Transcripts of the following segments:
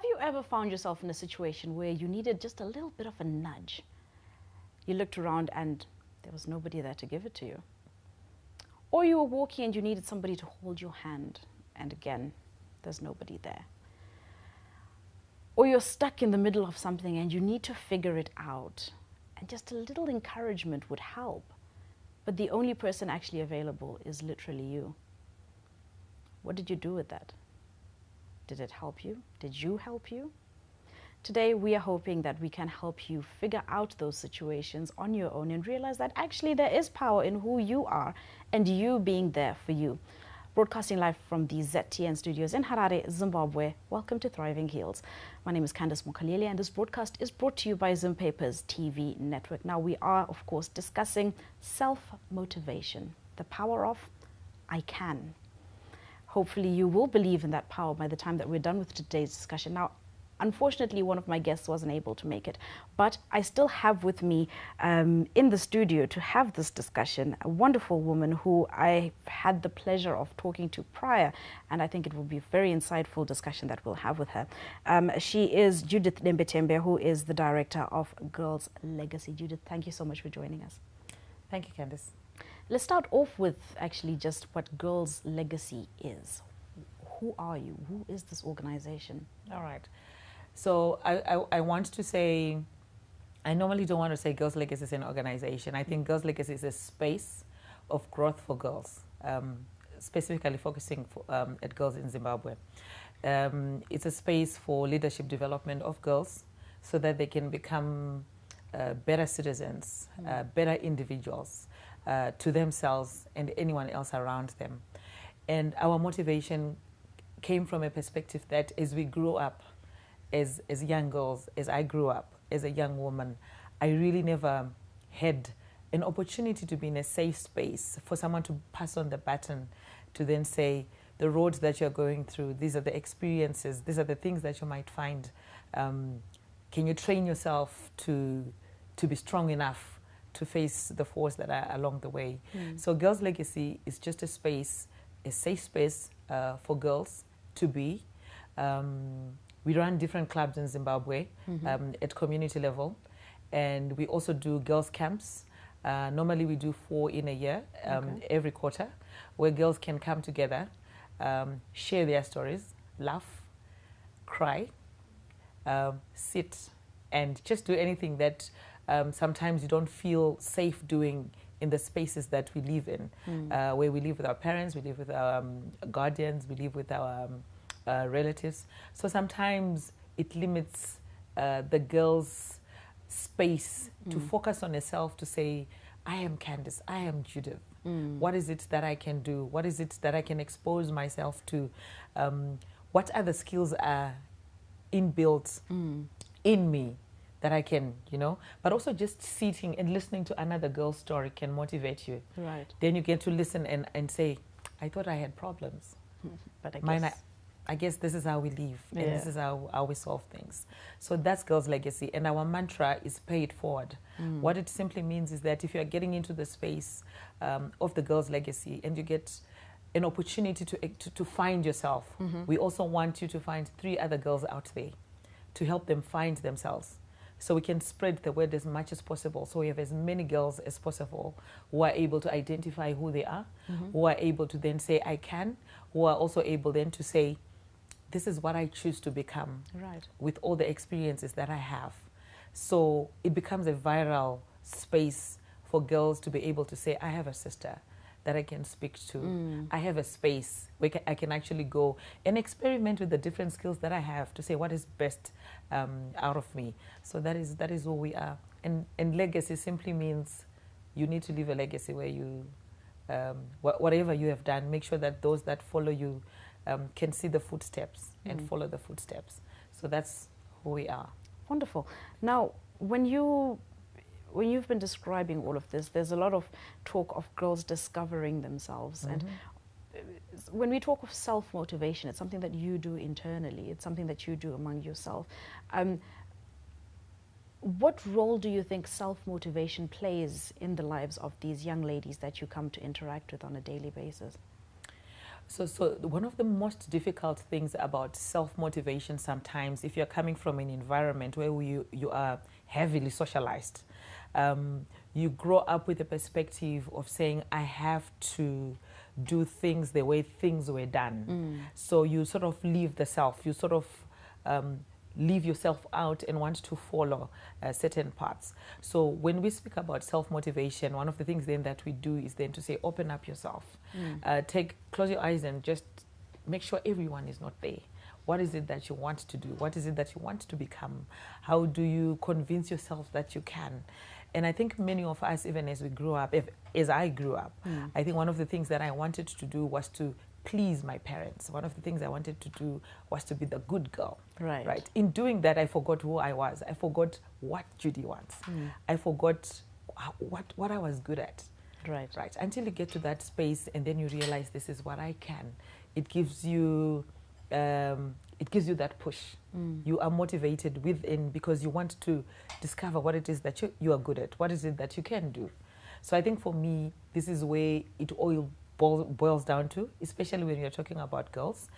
Have you ever found yourself in a situation where you needed just a little bit of a nudge? You looked around and there was nobody there to give it to you. Or you were walking and you needed somebody to hold your hand, and again, there's nobody there. Or you're stuck in the middle of something and you need to figure it out, and just a little encouragement would help, but the only person actually available is literally you. What did you do with that? Did it help you? Did you help you? Today, we are hoping that we can help you figure out those situations on your own and realize that actually there is power in who you are and you being there for you. Broadcasting live from the ZTN studios in Harare, Zimbabwe. Welcome to Thriving Heals. My name is Candice Mokalele, and this broadcast is brought to you by Zimpapers TV Network. Now, we are, of course, discussing self-motivation, the power of I can. Hopefully, you will believe in that power by the time that we're done with today's discussion. Now, unfortunately, one of my guests wasn't able to make it, but I still have with me in the studio to have this discussion a wonderful woman who I had the pleasure of talking to prior, and I think it will be a very insightful discussion that we'll have with her. She is Judith Lembetembe, who is the director of Girls Legacy. Judith, thank you so much for joining us. Thank you, Candice. Let's start off with actually just what Girls Legacy is. Who are you? Who is this organization? All right. So I want to say, I normally don't want to say Girls Legacy is an organization. I think Girls Legacy is a space of growth for girls, specifically focusing at girls in Zimbabwe. It's a space for leadership development of girls so that they can become better citizens, better individuals to themselves and anyone else around them. And our motivation came from a perspective that as we grow up, as young girls, as I grew up as a young woman, I really never had an opportunity to be in a safe space for someone to pass on the baton to then say, the roads that you're going through, these are the experiences, these are the things that you might find. Can you train yourself to be strong enough to face the force that are along the way? So Girls Legacy is just a space, a safe space for girls to be. We run different clubs in Zimbabwe at community level, and we also do girls' camps. Normally we do 4 in a year, every quarter, where girls can come together, share their stories, laugh, cry, sit, and just do anything that sometimes you don't feel safe doing in the spaces that we live in, where we live with our parents, we live with our guardians, we live with our relatives. So sometimes it limits the girl's space to focus on herself, to say, I am Candice, I am Judith. What is it that I can do? What is it that I can expose myself to? What other skills are inbuilt in me that I can, but also just sitting and listening to another girl's story can motivate you. Right. Then you get to listen and say, I thought I had problems. But I guess this is how we live, and this is how we solve things. So that's Girls Legacy, and our mantra is pay it forward. What it simply means is that if you're getting into the space of the Girls Legacy and you get an opportunity to find yourself, we also want you to find 3 other girls out there to help them find themselves. So we can spread the word as much as possible. So we have as many girls as possible who are able to identify who they are, who are able to then say, I can, who are also able then to say, this is what I choose to become, right, with all the experiences that I have. So it becomes a viral space for girls to be able to say, I have a sister that I can speak to. I have a space where I can actually go and experiment with the different skills that I have to say what is best out of me. So that is who we are. And legacy simply means you need to leave a legacy where you, whatever you have done, make sure that those that follow you can see the footsteps and follow the footsteps. So that's who we are. Wonderful. Now, when you've been describing all of this, there's a lot of talk of girls discovering themselves. And when we talk of self-motivation, it's something that you do internally. It's something that you do among yourself. What role do you think self-motivation plays in the lives of these young ladies that you come to interact with on a daily basis? So one of the most difficult things about self-motivation sometimes, if you're coming from an environment where you are heavily socialized, you grow up with a perspective of saying, I have to do things the way things were done. So you sort of leave the self, you sort of leave yourself out and want to follow certain paths. So when we speak about self-motivation, one of the things then that we do is then to say, open up yourself. Close your eyes and just make sure everyone is not there. What is it that you want to do? What is it that you want to become? How do you convince yourself that you can? And I think many of us, even as we grew up, as I grew up, I think one of the things that I wanted to do was to please my parents. One of the things I wanted to do was to be the good girl. Right. In doing that, I forgot who I was. I forgot what Judy wants. I forgot what I was good at. Right. Until you get to that space and then you realize this is what I can. It gives you that push. You are motivated within because you want to discover what it is that you are good at. What is it that you can do? So I think for me, this is where it all boils down to, especially when you're talking about girls.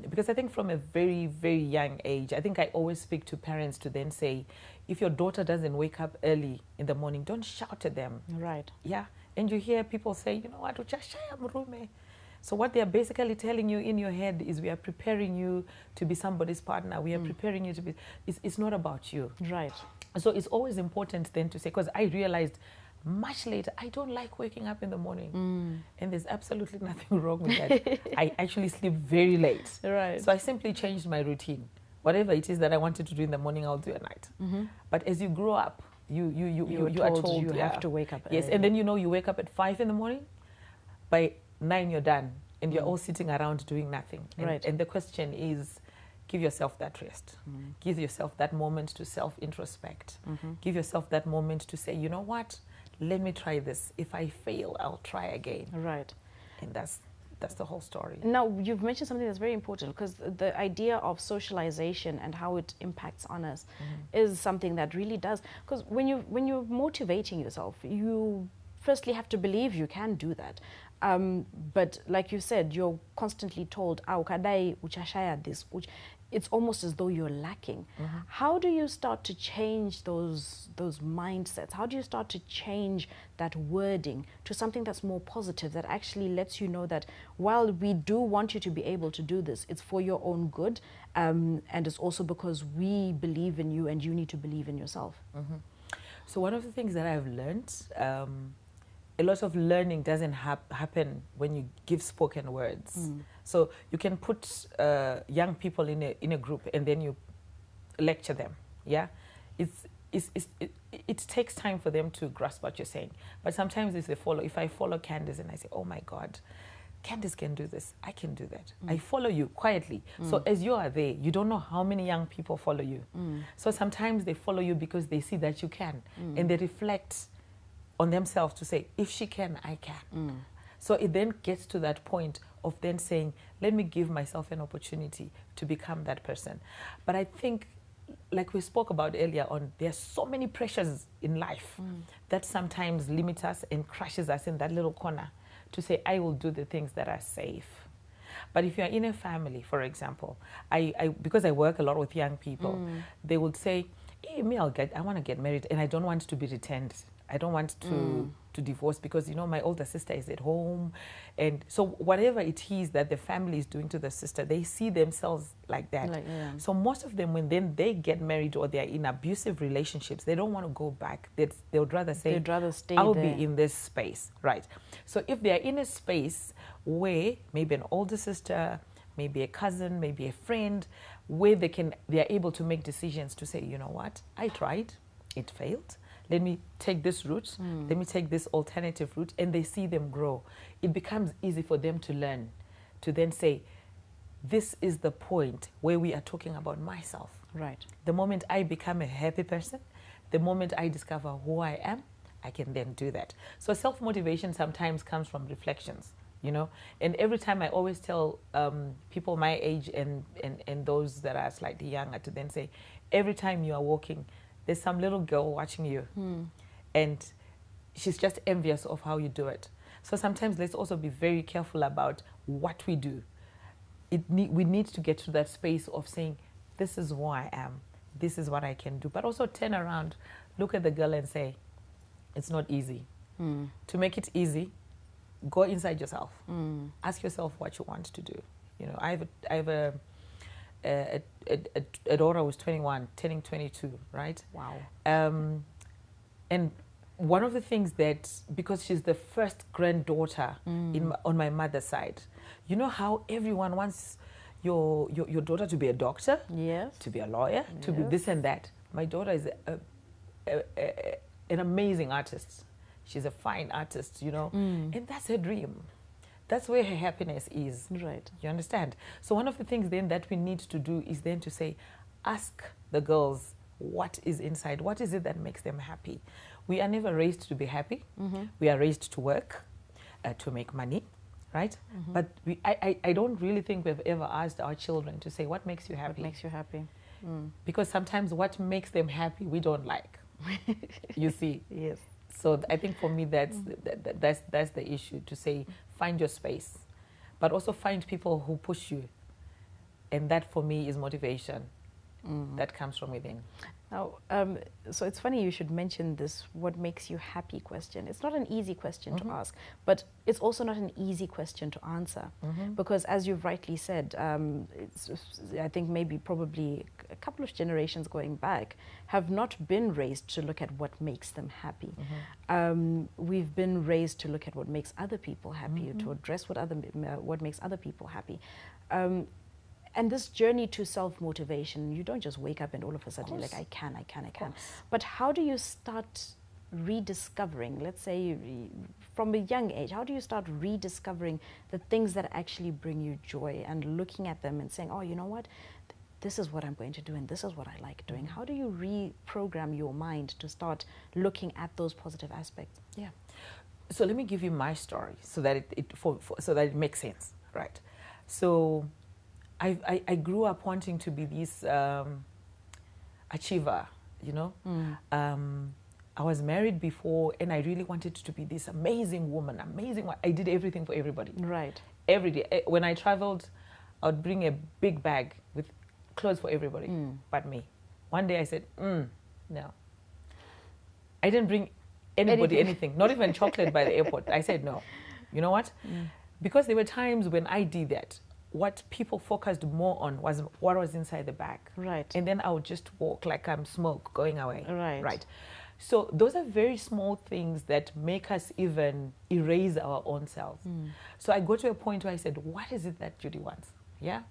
Because I think from a very, very young age, I think I always speak to parents to then say, if your daughter doesn't wake up early in the morning, don't shout at them. Right. Yeah. And you hear people say, you know what, uchashaya mrume. So what they're basically telling you in your head is we are preparing you to be somebody's partner. We are preparing you to be, it's not about you. Right. So it's always important then to say, because I realized much later, I don't like waking up in the morning. And there's absolutely nothing wrong with that. I actually sleep very late. Right. So I simply changed my routine. Whatever it is that I wanted to do in the morning, I'll do at night. But as you grow up, you are told you have to wake up early. Yes, and then you wake up at 5 in the morning. By 9 you're done, and you're all sitting around doing nothing. And the question is, give yourself that rest. Give yourself that moment to self-introspect. Give yourself that moment to say, you know what, let me try this. If I fail, I'll try again. Right. And that's the whole story. Now, you've mentioned something that's very important, because the idea of socialization and how it impacts on us is something that really does. Because when you're motivating yourself, you firstly have to believe you can do that. But like you said, you're constantly told, it's almost as though you're lacking. How do you start to change those mindsets? How do you start to change that wording to something that's more positive, that actually lets you know that while we do want you to be able to do this, it's for your own good, and it's also because we believe in you and you need to believe in yourself? So one of the things that I've learned, a lot of learning doesn't happen when you give spoken words. So you can put young people in a group and then you lecture them. Yeah, it takes time for them to grasp what you're saying. But sometimes if I follow Candice and I say, oh my God, Candice can do this, I can do that. I follow you quietly. So as you are there, you don't know how many young people follow you. So sometimes they follow you because they see that you can, and they reflect on themselves to say, if she can, I can. So it then gets to that point of then saying, let me give myself an opportunity to become that person. But I think, like we spoke about earlier on, there are so many pressures in life that sometimes limit us and crushes us in that little corner to say, I will do the things that are safe. But if you're in a family, for example, because I work a lot with young people, they would say, hey, I want to get married and I don't want to be returned. I don't want to divorce because, my older sister is at home. And so whatever it is that the family is doing to the sister, they see themselves like that. So most of them, when then they get married or they're in abusive relationships, they don't want to go back. They would rather say, they'd rather stay I'll there. be in this space. Right. So if they're in a space where maybe an older sister, maybe a cousin, maybe a friend, where they're able to make decisions to say, you know what, I tried, it failed. Let me take this route, let me take this alternative route, and they see them grow. It becomes easy for them to learn, to then say, this is the point where we are talking about myself. Right. The moment I become a happy person, the moment I discover who I am, I can then do that. So self-motivation sometimes comes from reflections, and every time I always tell people my age and those that are slightly younger to then say, every time you are walking, there's some little girl watching you and she's just envious of how you do it. So sometimes let's also be very careful about what we do. We need to get to that space of saying, this is who I am, this is what I can do. But also turn around, look at the girl and say, it's not easy. To make it easy, go inside yourself. Ask yourself what you want to do. You know, I have a daughter who's 21, turning 22, right? Wow. And one of the things that, because she's the first granddaughter on my mother's side, you know how everyone wants your daughter to be a doctor, Yes. to be a lawyer, to be this and that. My daughter is an amazing artist. She's a fine artist, you know, and that's her dream. That's where her happiness is. Right. You understand? So one of the things then that we need to do is then to say, ask the girls what is inside. What is it that makes them happy? We are never raised to be happy. We are raised to work, to make money, right? But I don't really think we've ever asked our children to say, what makes you happy? What makes you happy? Because sometimes what makes them happy, we don't like. You see? Yes. So I think for me, that's the issue, to say, find your space, but also find people who push you. And that for me is motivation that comes from within. Now, so it's funny you should mention this, what makes you happy question. It's not an easy question to ask, but it's also not an easy question to answer. Because as you've rightly said, I think maybe probably a couple of generations going back have not been raised to look at what makes them happy. We've been raised to look at what makes other people happy, to address what makes other people happy. And this journey to self-motivation, you don't just wake up and all of a sudden you're like, I can. But how do you start rediscovering, let's say from a young age, how do you start rediscovering the things that actually bring you joy and looking at them and saying, oh, you know what, this is what I'm going to do and this is what I like doing. How do you reprogram your mind to start looking at those positive aspects? Yeah. So let me give you my story so that so that it makes sense, right? So I grew up wanting to be this achiever, you know. I was married before, and I really wanted to be this amazing woman, I did everything for everybody. Right. Every day. When I traveled, I would bring a big bag with clothes for everybody but me. One day I said, no. I didn't bring anybody anything, not even chocolate by the airport. I said, no. You know what? Because there were times when I did that, what people focused more on was what was inside the bag. Right. And then I would just walk like I'm smoke going away. Right. Right. So those are very small things that make us even erase our own selves. So I got to a point where I said, what is it that Judy wants? Yeah.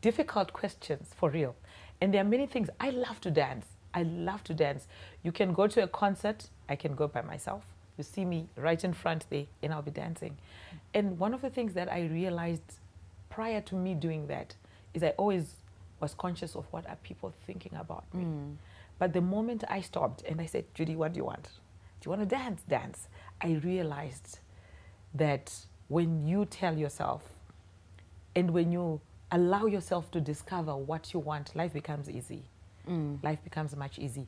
Difficult questions, for real. And there are many things. I love to dance. You can go to a concert. I can go by myself. You see me right in front there and I'll be dancing. And one of the things that I realized prior to me doing that is I always was conscious of what are people thinking about me. But the moment I stopped and I said, Judy, what do you want? Do you want to dance? Dance. I realized that when you tell yourself and when you allow yourself to discover what you want, life becomes easy. Life becomes much easy.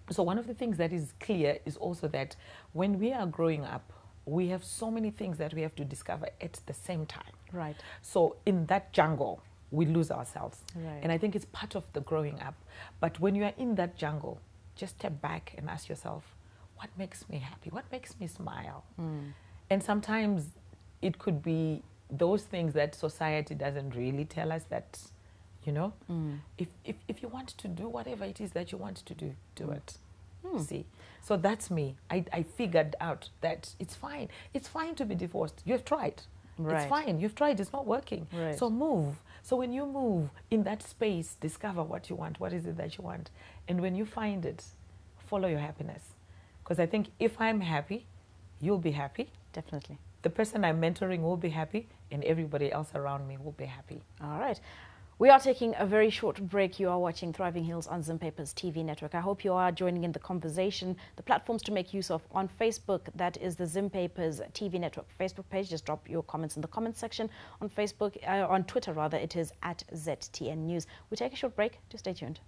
So one of the things that is clear is also that when we are growing up, we have so many things that we have to discover at the same time. Right. So in that jungle, we lose ourselves. Right. And I think it's part of the growing up. But when you are in that jungle, just step back and ask yourself, what makes me happy? What makes me smile? And sometimes it could be those things that society doesn't really tell us that, you know, if you want to do whatever it is that you want to do, do it. See, so that's me. I figured out that it's fine. It's fine to be divorced. You have tried. Right. It's fine. You've tried. It's not working. Right. So move. So when you move in that space, discover what you want. What is it that you want? And when you find it, follow your happiness. Because I think if I'm happy, you'll be happy. Definitely. The person I'm mentoring will be happy, and everybody else around me will be happy. All right. We are taking a very short break. You are watching Thriving Hills on Zim Papers TV network. I hope you are joining in the conversation. The platforms to make use of on Facebook, that is the Zim Papers TV network Facebook page. Just drop your comments in the comments section. On Facebook, on Twitter rather, it is at ZTN News. We take a short break. Do stay tuned.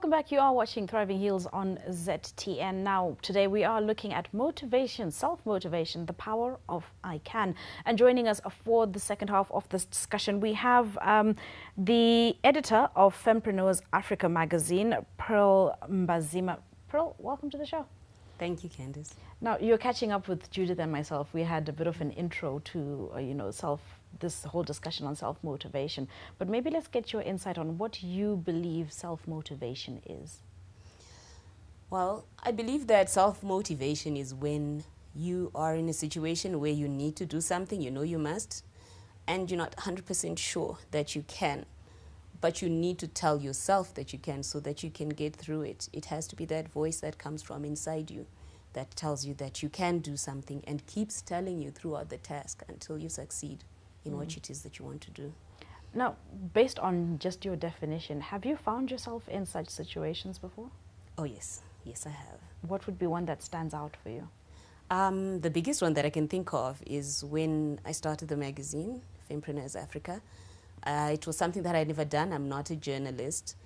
Welcome back. You are watching Thriving Heels on ZTN. Now, today we are looking at motivation, self-motivation, the power of I Can. And joining us for the second half of this discussion, we have the editor of Fempreneurs Africa magazine, Pearl Mbazima. Pearl, welcome to the show. Thank you, Candice. Now, you're catching up with Judith and myself. We had a bit of an intro to, this whole discussion on self-motivation. But maybe let's get your insight on what you believe self-motivation is. Well, I believe that self-motivation is when you are in a situation where you need to do something, you know you must, and you're not 100% sure that you can. But you need to tell yourself that you can so that you can get through it. It has to be that voice that comes from inside you that tells you that you can do something and keeps telling you throughout the task until you succeed in what it is that you want to do. Now, based on just your definition, have you found yourself in such situations before? Oh, yes. Yes, I have. What would be one that stands out for you? The biggest one that I can think of is when I started the magazine, Fempreneurs Africa. It was something that I'd never done. I'm not a journalist,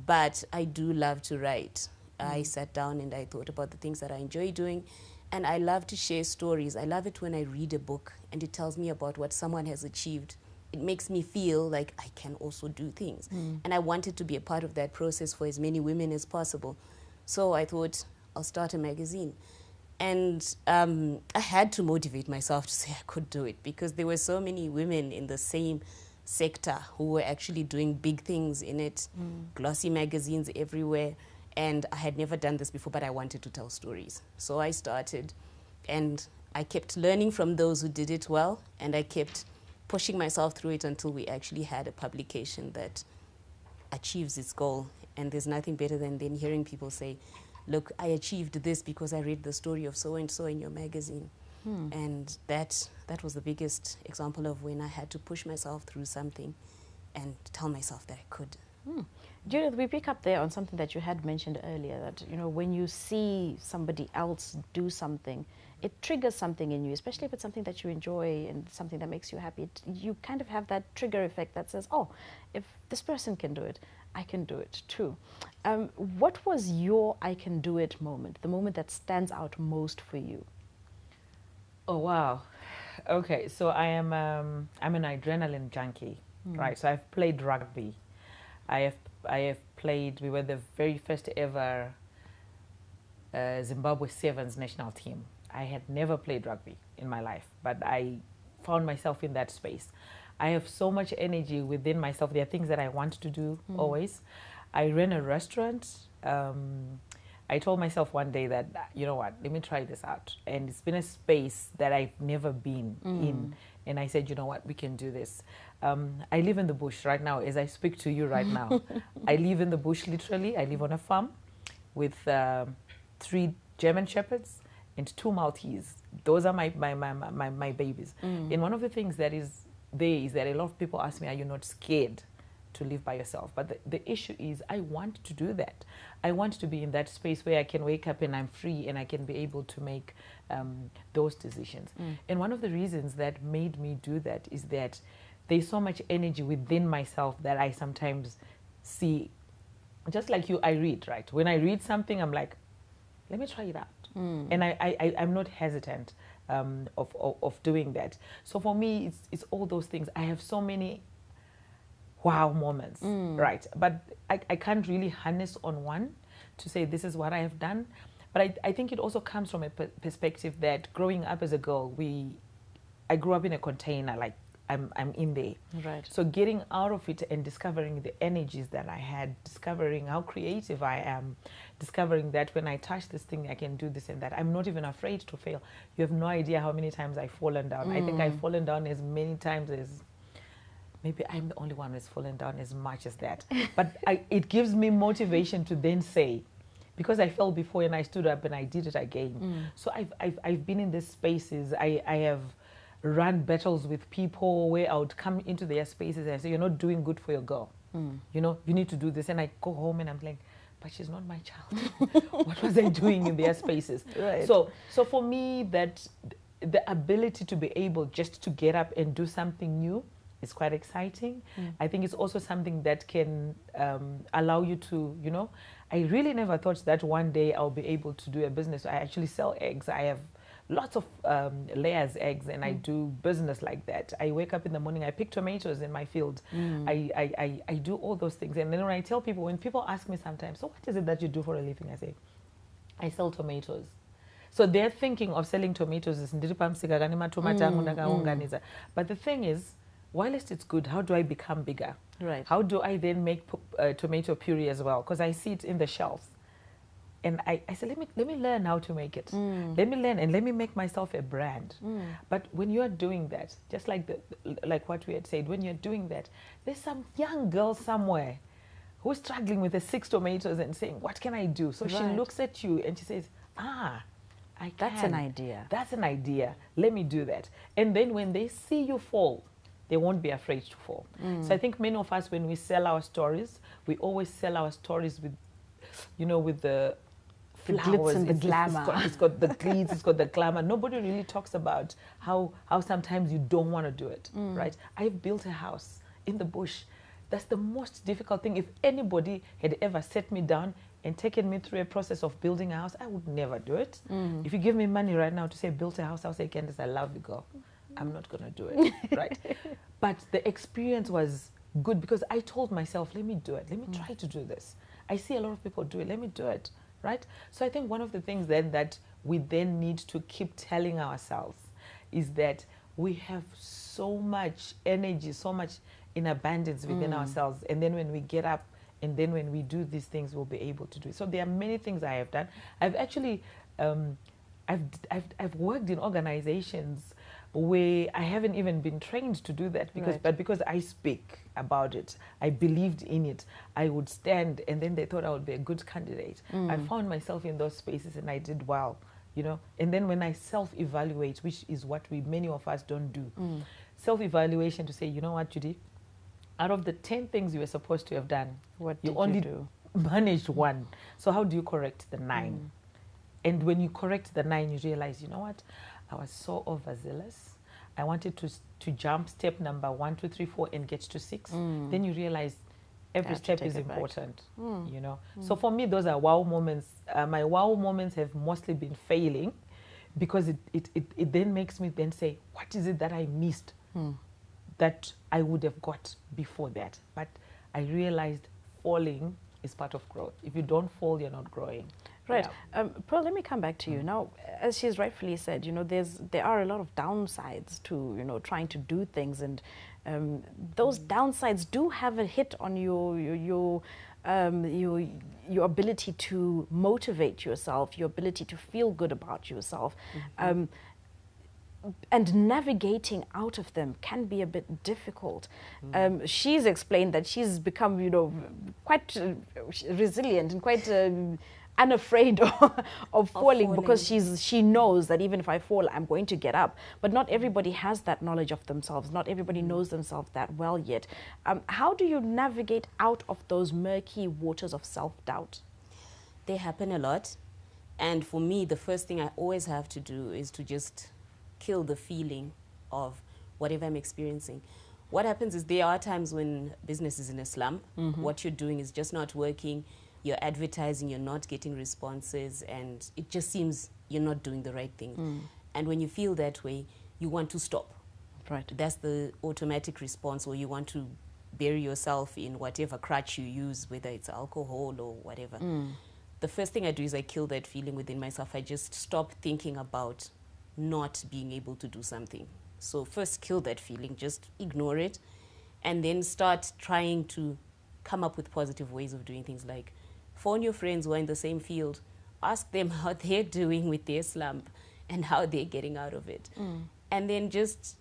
but I do love to write. I sat down and I thought about the things that I enjoy doing, and I love to share stories. I love it when I read a book and it tells me about what someone has achieved. It makes me feel like I can also do things. And I wanted to be a part of that process for as many women as possible. So I thought, I'll start a magazine. And I had to motivate myself to say I could do it, because there were so many women in the same sector who were actually doing big things in it, glossy magazines everywhere. And I had never done this before, but I wanted to tell stories. So I started, and I kept learning from those who did it well, and I kept pushing myself through it until we actually had a publication that achieves its goal. And there's nothing better than then hearing people say, look, I achieved this because I read the story of so-and-so in your magazine. And that was the biggest example of when I had to push myself through something and tell myself that I could. Judith, we pick up there on something that you had mentioned earlier, that, when you see somebody else do something, it triggers something in you, especially if it's something that you enjoy and something that makes you happy. You kind of have that trigger effect that says, oh, if this person can do it, I can do it too. What was your I can do it moment, the moment that stands out most for you? Oh, wow. Okay, so I'm an adrenaline junkie, right? So I've played rugby. I have played, we were the very first ever Zimbabwe Sevens national team. I had never played rugby in my life, but I found myself in that space. I have so much energy within myself. There are things that I want to do always. I ran a restaurant. I told myself one day that, you know what, let me try this out. And it's been a space that I've never been in. And I said, you know what, we can do this. I live in the bush right now, as I speak to you right now. I live in the bush, literally. I live on a farm with 3 German Shepherds and 2 Maltese. Those are my babies. And one of the things that is there is that a lot of people ask me, are you not scared to live by yourself? But the issue is, I want to do that. I want to be in that space where I can wake up and I'm free and I can be able to make those decisions. And one of the reasons that made me do that is that there's so much energy within myself that I sometimes see. Just like you, I read, right? When I read something, I'm like, let me try it out. And I'm not hesitant of doing that. So for me, it's all those things. I have so many wow moments, right? But I can't really harness on one to say this is what I have done. But I think it also comes from a perspective that growing up as a girl, I grew up in a container, like I'm in there. Right. So getting out of it and discovering the energies that I had, discovering how creative I am, discovering that when I touch this thing, I can do this and that. I'm not even afraid to fail. You have no idea how many times I've fallen down. I think I've fallen down as many times as, maybe I'm the only one who's fallen down as much as that. But it gives me motivation to then say, because I fell before and I stood up and I did it again. So I've been in these spaces. I have run battles with people where I would come into their spaces and I say, you're not doing good for your girl. You need to do this. And I go home and I'm like, but she's not my child. What was I doing in their spaces? Right. So for me, that the ability to be able just to get up and do something new is quite exciting. I think it's also something that can allow you to, I really never thought that one day I'll be able to do a business. I actually sell eggs. I have lots of layers eggs, and I do business like that. I wake up in the morning, I pick tomatoes in my field. I do all those things. And then when I tell people, when people ask me sometimes, so what is it that you do for a living? I say, I sell tomatoes. So they're thinking of selling tomatoes. But the thing is, whilst it's good, how do I become bigger? Right. How do I then make tomato puree as well? Because I see it in the shelf. And I said, let me learn how to make it. Let me learn and let me make myself a brand. But when you're doing that, just like like what we had said, when you're doing that, there's some young girl somewhere who's struggling with the 6 tomatoes and saying, what can I do? So she looks at you and she says, that's an idea. That's an idea. Let me do that. And then when they see you fall, they won't be afraid to fall. So I think many of us, when we sell our stories, we always sell our stories with, with the flowers glitz and the glamour. It's got the glitz, it's got the glamour. Nobody really talks about how sometimes you don't want to do it, right? I've built a house in the bush. That's the most difficult thing. If anybody had ever set me down and taken me through a process of building a house, I would never do it. If you give me money right now to say build a house, I'll say, Candice, I love you, girl. I'm not going to do it, right? But the experience was good because I told myself, let me do it. Let me try to do this. I see a lot of people do it. Let me do it, right? So I think one of the things then that we then need to keep telling ourselves is that we have so much energy, so much in abundance within ourselves. And then when we get up and then when we do these things, we'll be able to do it. So there are many things I have done. I've actually, I've worked in organizations where I haven't even been trained to do that but because I speak about it, I believed in it, I would stand, and then they thought I would be a good candidate. I found myself in those spaces and I did well, And then when I self-evaluate, which is what many of us don't do, self-evaluation to say, you know what, Judy, out of the 10 things you were supposed to have done, what you did only you do? Managed 1. So how do you correct the 9? And when you correct the 9, you realize, you know what? I was so overzealous. I wanted to jump step number 1, 2, 3, 4 and get to 6. Then you realize every step is important, So for me, those are wow moments. My wow moments have mostly been failing because it then makes me then say, what is it that I missed that I would have got before that? But I realized falling is part of growth. If you don't fall, you're not growing. Right. Pearl, let me come back to you. Now, as she's rightfully said, there are a lot of downsides to, trying to do things. And those downsides do have a hit on your ability to motivate yourself, your ability to feel good about yourself. And navigating out of them can be a bit difficult. She's explained that she's become, quite resilient and quite unafraid of falling because she knows that even if I fall, I'm going to get up. But not everybody has that knowledge of themselves. Not everybody knows themselves that well yet. How do you navigate out of those murky waters of self-doubt? They happen a lot. And for me, the first thing I always have to do is to just kill the feeling of whatever I'm experiencing. What happens is there are times when business is in a slump. What you're doing is just not working. You're advertising, you're not getting responses, and it just seems you're not doing the right thing. And when you feel that way, you want to stop. Right. That's the automatic response, or you want to bury yourself in whatever crutch you use, whether it's alcohol or whatever. The first thing I do is I kill that feeling within myself. I just stop thinking about not being able to do something. So first kill that feeling, just ignore it, and then start trying to come up with positive ways of doing things, like phone your friends who are in the same field, ask them how they're doing with their slump and how they're getting out of it. And then just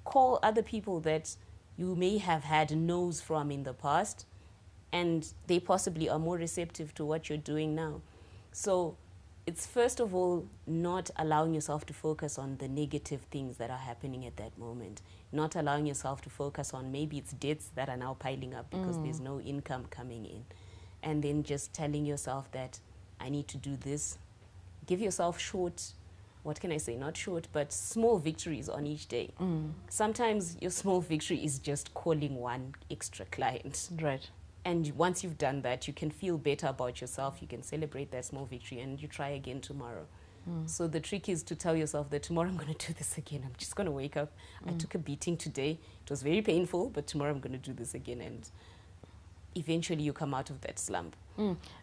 call other people that you may have had no's from in the past, and they possibly are more receptive to what you're doing now. So it's first of all not allowing yourself to focus on the negative things that are happening at that moment, not allowing yourself to focus on maybe it's debts that are now piling up because there's no income coming in, and then just telling yourself that I need to do this. Give yourself short, what can I say, not short, but small victories on each day. Sometimes your small victory is just calling one extra client. Right. And once you've done that, you can feel better about yourself. You can celebrate that small victory and you try again tomorrow. So the trick is to tell yourself that tomorrow I'm going to do this again. I'm just going to wake up. I took a beating today. It was very painful, but tomorrow I'm going to do this again. And eventually you come out of that slump.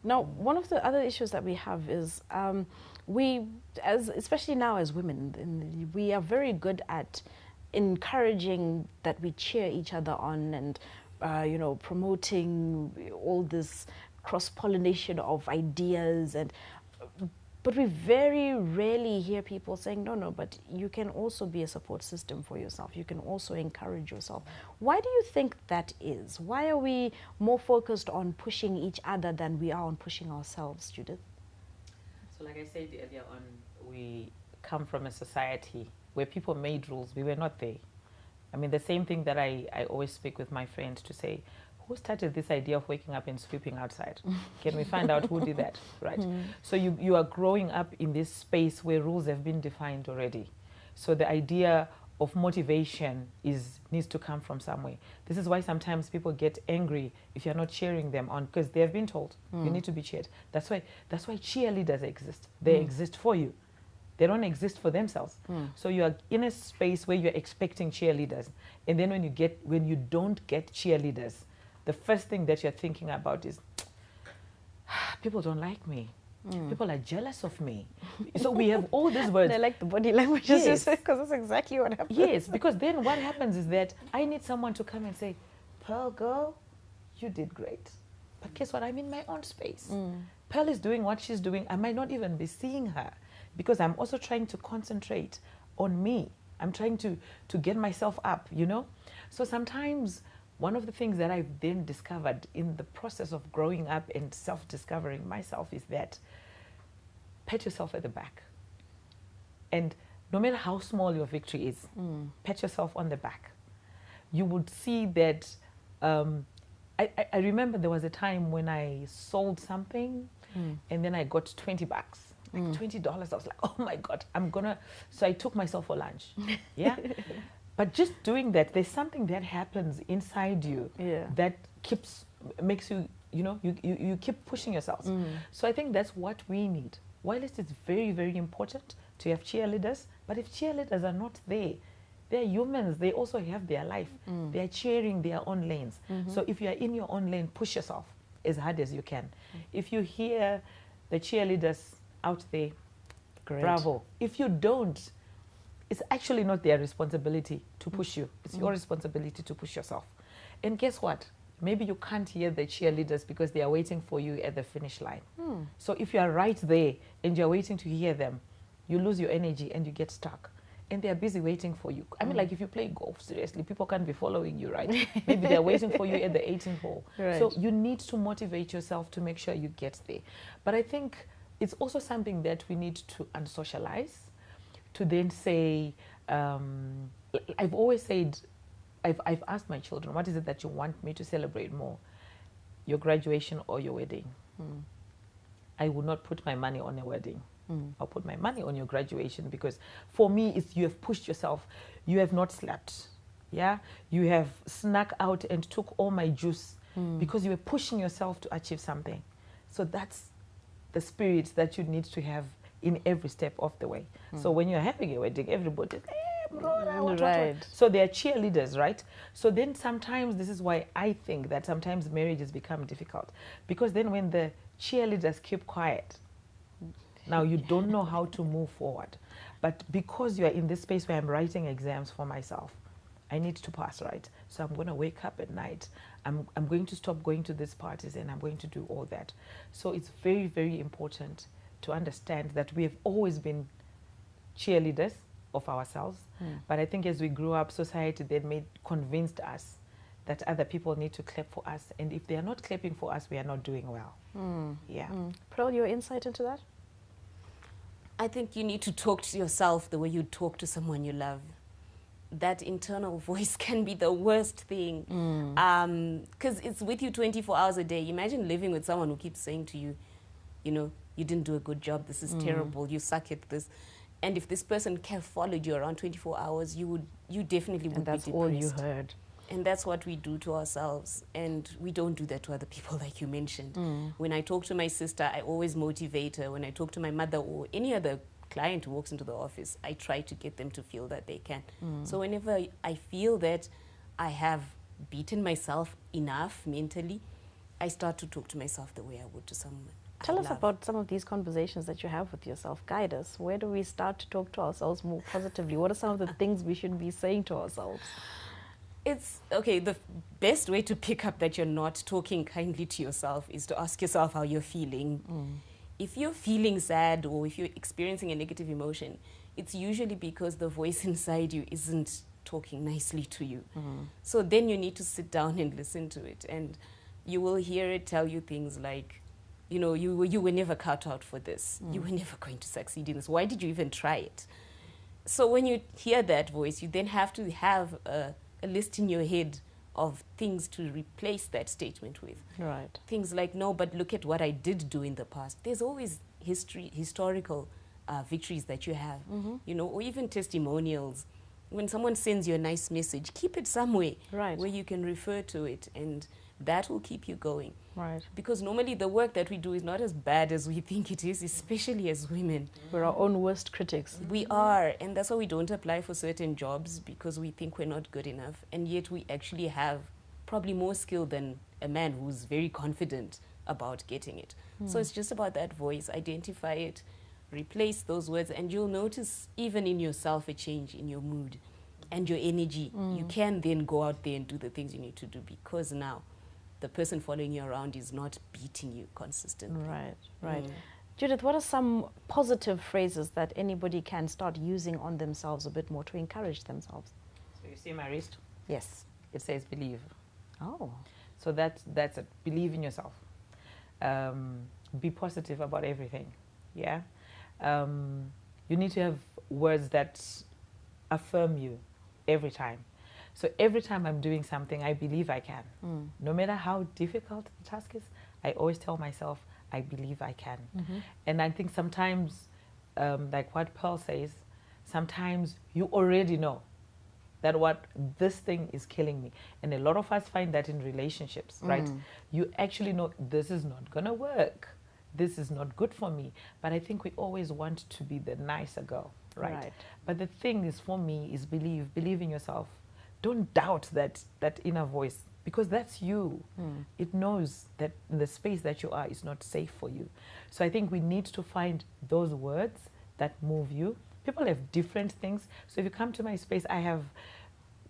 Now, one of the other issues that we have is especially now as women, we are very good at encouraging that we cheer each other on and, promoting all this cross-pollination of ideas but we very rarely hear people saying, no, but you can also be a support system for yourself. You can also encourage yourself. Why do you think that is? Why are we more focused on pushing each other than we are on pushing ourselves, Judith? So like I said earlier on, we come from a society where people made rules. We were not there. I mean, the same thing that I always speak with my friends to say, who started this idea of waking up and sweeping outside? Can we find out who did that, right? So you are growing up in this space where rules have been defined already. So the idea of motivation needs to come from somewhere. This is why sometimes people get angry if you're not cheering them on, because they have been told you need to be cheered. That's why cheerleaders exist. They exist for you. They don't exist for themselves. So you are in a space where you're expecting cheerleaders, and then when you don't get cheerleaders, the first thing that you're thinking about is, people don't like me. People are jealous of me. So we have all these words. They like the body languages, yes, because that's exactly what happens. Yes, because then what happens is that I need someone to come and say, Pearl, girl, you did great. But guess what? I'm in my own space. Pearl is doing what she's doing. I might not even be seeing her because I'm also trying to concentrate on me. I'm trying to get myself up, So sometimes one of the things that I've then discovered in the process of growing up and self-discovering myself is that pat yourself at the back. And no matter how small your victory is, pat yourself on the back. You would see that, I remember there was a time when I sold something and then I got $20. Like $20, I was like, oh my God, so I took myself for lunch, yeah? But just doing that, there's something that happens inside you that makes you, you keep pushing yourselves. So I think that's what we need. While it's very, very important to have cheerleaders, but if cheerleaders are not there, they're humans, they also have their life. They're cheering their own lanes. So if you're in your own lane, push yourself as hard as you can. If you hear the cheerleaders out there, great. Bravo. If you don't, it's actually not their responsibility to push you. It's your responsibility to push yourself. And guess what? Maybe you can't hear the cheerleaders because they are waiting for you at the finish line. So if you are right there and you're waiting to hear them, you lose your energy and you get stuck. And they're busy waiting for you. I mean, like if you play golf, seriously, people can't be following you, right? Maybe they're waiting for you at the 18th hole. Right. So you need to motivate yourself to make sure you get there. But I think it's also something that we need to unsocialize, to then say, I've always said, I've asked my children, what is it that you want me to celebrate more? Your graduation or your wedding? I will not put my money on a wedding. I'll put my money on your graduation because for me, it's you have pushed yourself. You have not slept. Yeah? You have snuck out and took all my juice because you were pushing yourself to achieve something. So that's the spirit that you need to have in every step of the way. So when you're having a wedding, everybody's, Right. So they're cheerleaders, right? So then sometimes this is why I think that sometimes marriages become difficult. Because then when the cheerleaders keep quiet, now you don't know how to move forward. But because you are in this space where I'm writing exams for myself, I need to pass, right? So I'm going to wake up at night. I'm going to stop going to these parties and I'm going to do all that. So it's very, very important to understand that we have always been cheerleaders of ourselves. But I think as we grew up, society then convinced us that other people need to clap for us. And if they are not clapping for us, we are not doing well. Yeah. Pearl, your insight into that? I think you need to talk to yourself the way you talk to someone you love. That internal voice can be the worst thing. Because it's with you 24 hours a day. Imagine living with someone who keeps saying to you, you didn't do a good job, this is terrible, you suck at this. And if this person followed you around 24 hours, you definitely would be depressed. And that's all you heard. And that's what we do to ourselves. And we don't do that to other people, like you mentioned. When I talk to my sister, I always motivate her. When I talk to my mother or any other client who walks into the office, I try to get them to feel that they can. So whenever I feel that I have beaten myself enough mentally, I start to talk to myself the way I would to someone. Tell us about some of these conversations that you have with yourself. Guide us. Where do we start to talk to ourselves more positively? What are some of the things we should be saying to ourselves? It's okay. The best way to pick up that you're not talking kindly to yourself is to ask yourself how you're feeling. If you're feeling sad or if you're experiencing a negative emotion, it's usually because the voice inside you isn't talking nicely to you. So then you need to sit down and listen to it, and you will hear it tell you things like, you know, you were never cut out for this. You were never going to succeed in this. Why did you even try it? So when you hear that voice, you then have to have a list in your head of things to replace that statement with. Right. Things like, no, but look at what I did do in the past. There's always historical victories that you have, you know, or even testimonials. When someone sends you a nice message, keep it somewhere Right. where you can refer to it, and that will keep you going. Right. Because normally the work that we do is not as bad as we think it is, especially as women. We're our own worst critics. We are, and that's why we don't apply for certain jobs, because we think we're not good enough, and yet we actually have probably more skill than a man who's very confident about getting it. So it's just about that voice. Identify it, replace those words, and you'll notice even in yourself a change in your mood and your energy. You can then go out there and do the things you need to do, because now the person following you around is not beating you consistently. Right, right. Judith, what are some positive phrases that anybody can start using on themselves a bit more to encourage themselves? So you see my wrist? Yes. It says believe. Oh. So that's it. Believe in yourself. Be positive about everything. Yeah. You need to have words that affirm you every time. So every time I'm doing something, I believe I can. No matter how difficult the task is, I always tell myself, I believe I can. And I think sometimes, like what Pearl says, sometimes you already know that what this thing is killing me. And a lot of us find that in relationships, right? You actually know this is not gonna work. This is not good for me. But I think we always want to be the nicer girl, right? But the thing is, for me, is believe in yourself. Don't doubt that inner voice, because that's you. It knows that the space that you are is not safe for you. So I think we need to find those words that move you. People have different things. So if you come to my space, I have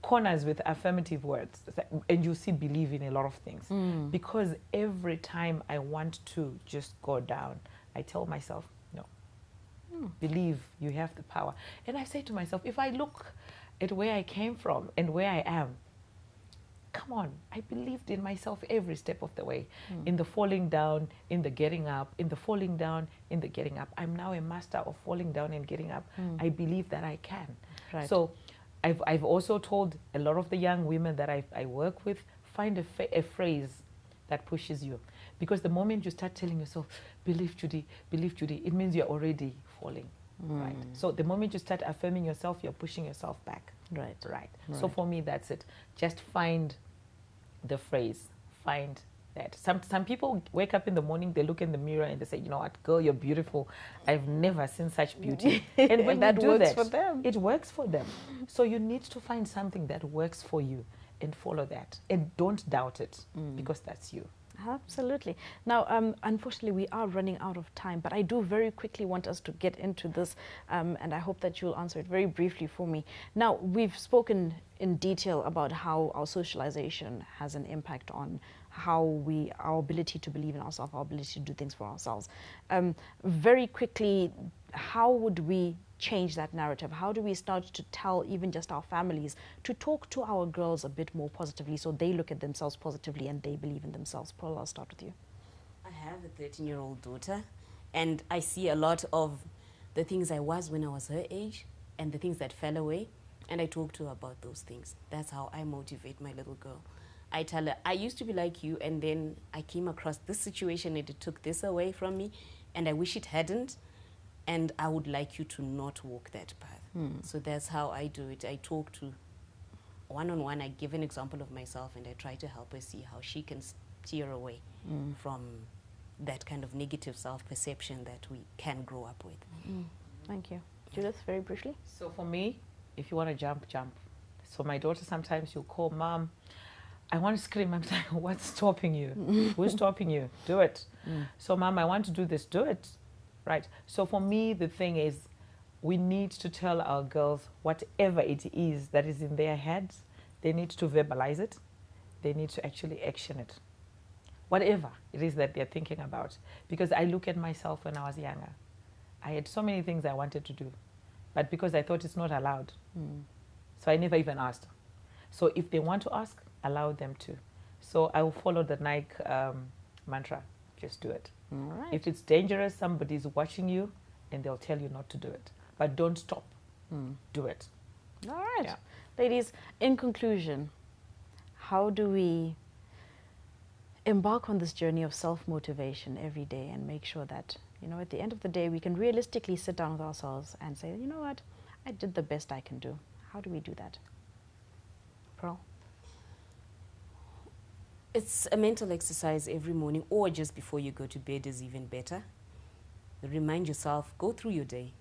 corners with affirmative words, and you see believe in a lot of things. Because every time I want to just go down, I tell myself, no, believe you have the power. And I say to myself, if I look at where I came from and where I am, come on, I believed in myself every step of the way. In the falling down, in the getting up, in the falling down, in the getting up. I'm now a master of falling down and getting up. I believe that I can. Right. So I've also told a lot of the young women that I work with, find a phrase that pushes you. Because the moment you start telling yourself, believe Judy, it means you're already falling. Right. So the moment you start affirming yourself, you're pushing yourself back. Right. Right. So for me, that's it. Just find the phrase. Find that. Some people wake up in the morning, they look in the mirror and they say, you know what, girl, you're beautiful. I've never seen such beauty. And when that you do works that, for them. it works for them. So you need to find something that works for you and follow that. And don't doubt it, because that's you. Absolutely. Now, unfortunately, we are running out of time, but I do very quickly want us to get into this, and I hope that you'll answer it very briefly for me. Now, we've spoken in detail about how our socialization has an impact on how our ability to believe in ourselves, our ability to do things for ourselves. Very quickly, how would we change that narrative? How do we start to tell even just our families to talk to our girls a bit more positively, so they look at themselves positively and they believe in themselves? Pearl, I'll start with you. I have a 13-year-old daughter, and I see a lot of the things I was when I was her age and the things that fell away, and I talk to her about those things. That's how I motivate my little girl. I tell her, I used to be like you, and then I came across this situation and it took this away from me, and I wish it hadn't. And I would like you to not walk that path. So that's how I do it. I talk to one-on-one, I give an example of myself and I try to help her see how she can steer away from that kind of negative self-perception that we can grow up with. Thank you. Judith, very briefly. So for me, if you want to jump, jump. So my daughter sometimes she'll call, Mom, I want to scream. I'm like, what's stopping you? Who's stopping you? Do it. So Mom, I want to do this. Do it. Right. So for me, the thing is, we need to tell our girls whatever it is that is in their heads, they need to verbalize it. They need to actually action it. Whatever it is that they're thinking about. Because I look at myself when I was younger. I had so many things I wanted to do. But because I thought it's not allowed. So I never even asked. So if they want to ask, allow them to. So I will follow the Nike mantra. Just do it. All right. If it's dangerous, somebody's watching you and they'll tell you not to do it. But don't stop. Do it. All right. Yeah. Ladies, in conclusion, how do we embark on this journey of self-motivation every day and make sure that, you know, at the end of the day, we can realistically sit down with ourselves and say, you know what, I did the best I can do. How do we do that? Pearl? It's a mental exercise every morning, or just before you go to bed is even better. Remind yourself, go through your day,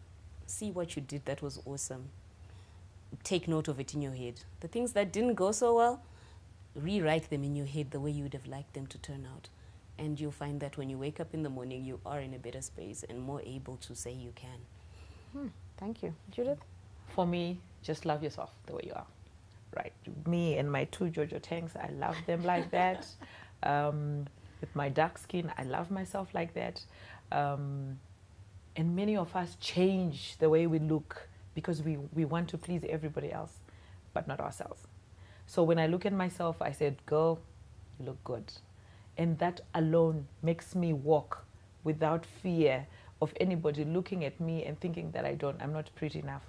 see what you did that was awesome. Take note of it in your head. The things that didn't go so well, rewrite them in your head the way you would have liked them to turn out. And you'll find that when you wake up in the morning, you are in a better space and more able to say you can. Thank you. Judith? For me, just love yourself the way you are. Right. Me and my 2 Jojo tanks, I love them like that. With my dark skin, I love myself like that. And many of us change the way we look because we want to please everybody else, but not ourselves. So when I look at myself, I said, girl, you look good. And that alone makes me walk without fear of anybody looking at me and thinking that I'm not pretty enough.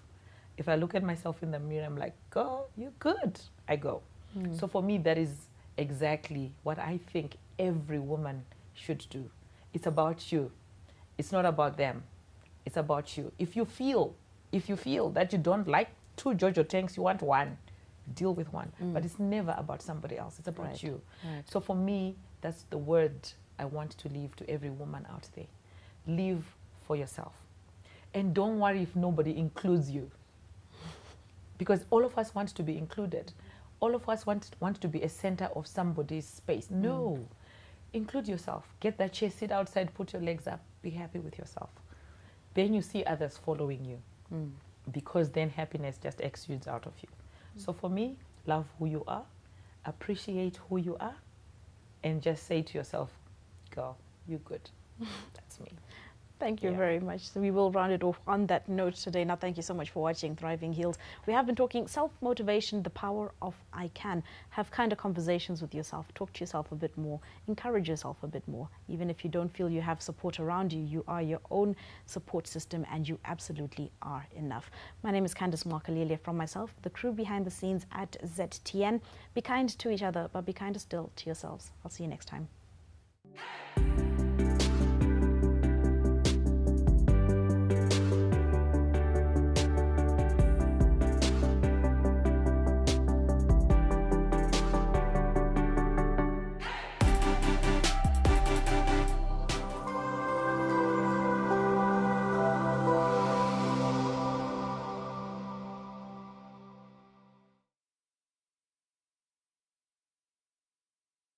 If I look at myself in the mirror, I'm like, girl, you're good. I go. So for me, that is exactly what I think every woman should do. It's about you. It's not about them. It's about you. If you feel that you don't like 2 Jojo tanks, you want 1, deal with 1. But it's never about somebody else. It's about Right. you. Right. So for me, that's the word I want to leave to every woman out there. Live for yourself. And don't worry if nobody includes you. Because all of us want to be included. All of us want to be a center of somebody's space. No. Include yourself. Get that chair, sit outside, put your legs up. Be happy with yourself. Then you see others following you. Because then happiness just exudes out of you. So for me, love who you are, appreciate who you are, and just say to yourself, girl, you're good. That's me. Thank you Yeah. very much. So we will round it off on that note today. Now, thank you so much for watching Thriving Healed. We have been talking self-motivation, the power of I can. Have kind of conversations with yourself. Talk to yourself a bit more. Encourage yourself a bit more. Even if you don't feel you have support around you, you are your own support system and you absolutely are enough. My name is Candice Mwakalele. From myself, the crew behind the scenes at ZTN. Be kind to each other, but be kinder still to yourselves. I'll see you next time.